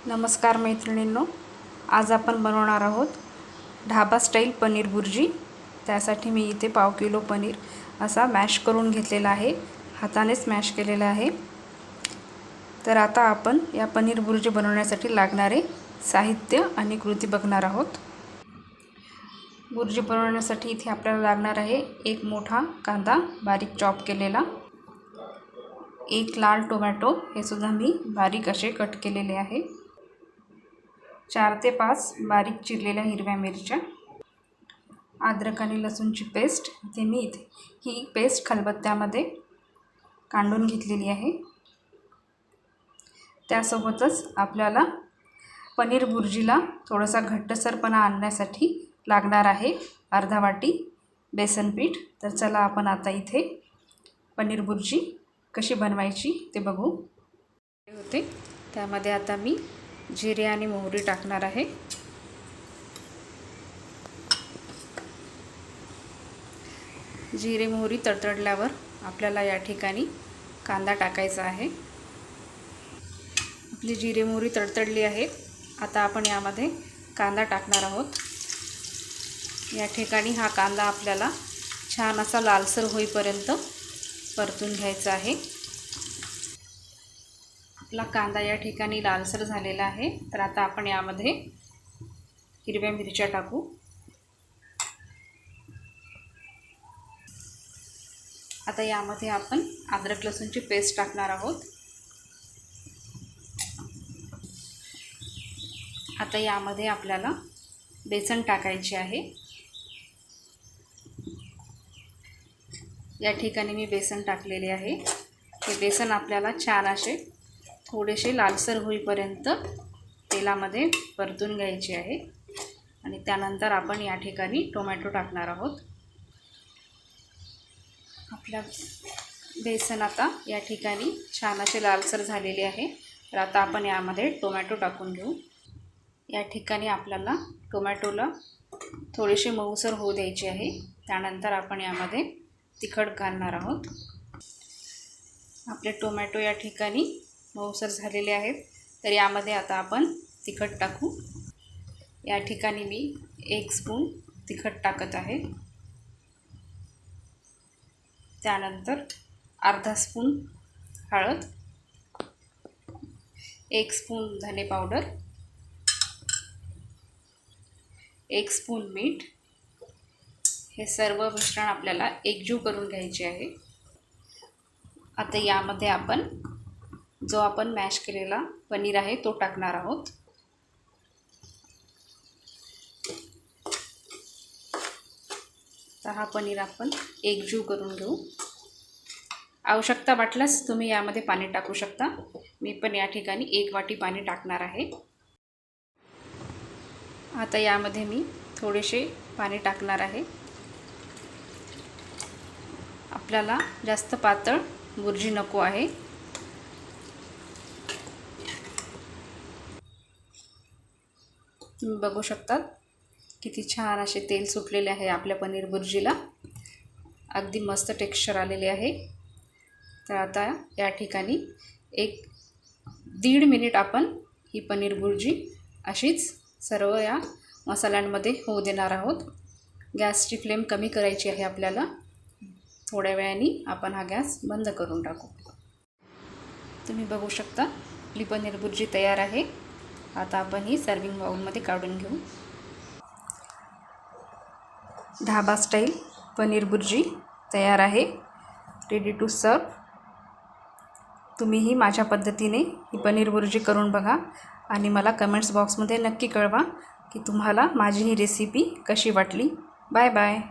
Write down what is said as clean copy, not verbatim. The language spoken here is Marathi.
नमस्कार मैत्रिणींनो, आज आपण बनवणार आहोत ढाबा स्टाईल पनीर बुर्जी। त्यासाठी मी इथे पाव किलो पनीर असा मॅश करून घेतलेला आहे, हातानेच मॅश केलेला आहे। तर आता आपण या पनीर बुर्जी बनवण्यासाठी लागणारे साहित्य आणि कृती बघणार आहोत। बुर्जी बनवण्यासाठी इथे आपल्याला लागणार आहे एक मोठा कांदा बारीक चॉप केलेला, एक लाल टोमॅटो हे सुद्धा मी बारीक असे कट केलेले आहे, 4 ते 5 बारीक चिरलेल्या हिरव्या मिरच्या, अद्रक आणि लसूणची पेस्ट इथे ही पेस्ट खलबत्त्यामध्ये काढून घेतलेली आहे। त्यासोबतच आपल्याला पनीर बुर्जीला थोडासा घट्टसरपणा आणण्यासाठी लागणार आहे अर्धा वाटी बेसन पीठ। तर चला आपण आता इथे पनीर बुर्जी कशी बनवायची ते बघू। त्यामध्ये आता मी जिरे आणि मोहरी टाकणार आहे। जिरे मोहरी तडतडल्यावर आपल्याला या ठिकाणी कांदा टाकायचा आहे। आपली जिरे मोहरी तडतडली आहे, आता आपण यामध्ये कांदा टाकणार आहोत। या ठिकाणी हा कांदा आपल्याला छान असा लालसर होईपर्यंत परतून घ्यायचा आहे। आपला कांदा या ठिकाणी लालसर झालेला आहे, तर आता आपण यामध्ये हिरव्या मिरच्या टाकू। आता यामध्ये आपण अद्रक लसूणची पेस्ट टाकणार आहोत। आता यामध्ये आपल्याला बेसन टाकायचे आहे। या ठिकाणी मी बेसन टाकलेले आहे। हे बेसन आपल्याला छान असे थोडेसे लालसर होईपर्यंत तेलामध्ये परतून घ्यायचे आहे आणि त्यानंतर आपण या ठिकाणी टोमॅटो टाकणार आहोत। आपला बेसन आता या ठिकाणी छान असे लालसर झालेले आहे, तर आता आपण यामध्ये टोमॅटो टाकून घेऊ। या ठिकाणी आपल्याला टोमॅटोला थोडेसे मऊसर होऊ द्यायचे आहे। त्यानंतर आपण यामध्ये तिखट घालणार आहोत। आपले टोमॅटो या ठिकाणी मऊसर झालेले आहेत, तर यामध्ये आता आपण तिखट टाकू। या ठिकाणी मी 1 स्पून तिखट टाकत आहे। त्यानंतर अर्धा स्पून हळद, 1 स्पून धने पावडर, 1 स्पून मीठ, हे सर्व मिश्रण आपल्याला एकजीव करून घ्यायचे आहे। आता यामध्ये आपण जो आपण मॅश केलेला पनीर आहे तो टाकणार आहोत। तर हा पनीर आपण एकजीव करून घेऊ। आवश्यकता वाटल्यास तुम्ही यामध्ये पाणी टाकू शकता। मी पण या ठिकाणी 1 वाटी पाणी टाकणार आहे। आता यामध्ये मी थोडेसे पाणी टाकणार आहे। आपल्याला जास्त पातळ बुर्जी नको आहे। तुम्ही बघू शकता किती छान असे तेल सुटलेले आहे आपल्या पनीर बुर्जीला, अगदी मस्त टेक्स्चर आलेले आहे। तर आता या ठिकाणी 1-1.5 मिनिट आपण ही पनीर बुर्जी अशीच सर्व या मसाल्यांमध्ये होऊ देणार आहोत। गॅसची फ्लेम कमी करायची आहे आपल्याला। थोड्या वेळाने आपण हा गॅस बंद करून टाकू। तुम्ही बघू शकता आपली पनीर बुर्जी तयार आहे। आता आपण ही सर्विंग बाउलमध्ये काढून घेऊ। ढाबा स्टाईल पनीर बुर्जी तयार आहे, रेडी टू सर्व। तुम्हीही माझ्या पद्धतीने ही पनीर बुर्जी करून बघा आणि मला कमेंट्स बॉक्समध्ये नक्की कळवा की तुम्हाला माझी ही रेसिपी कशी वाटली। Bye bye.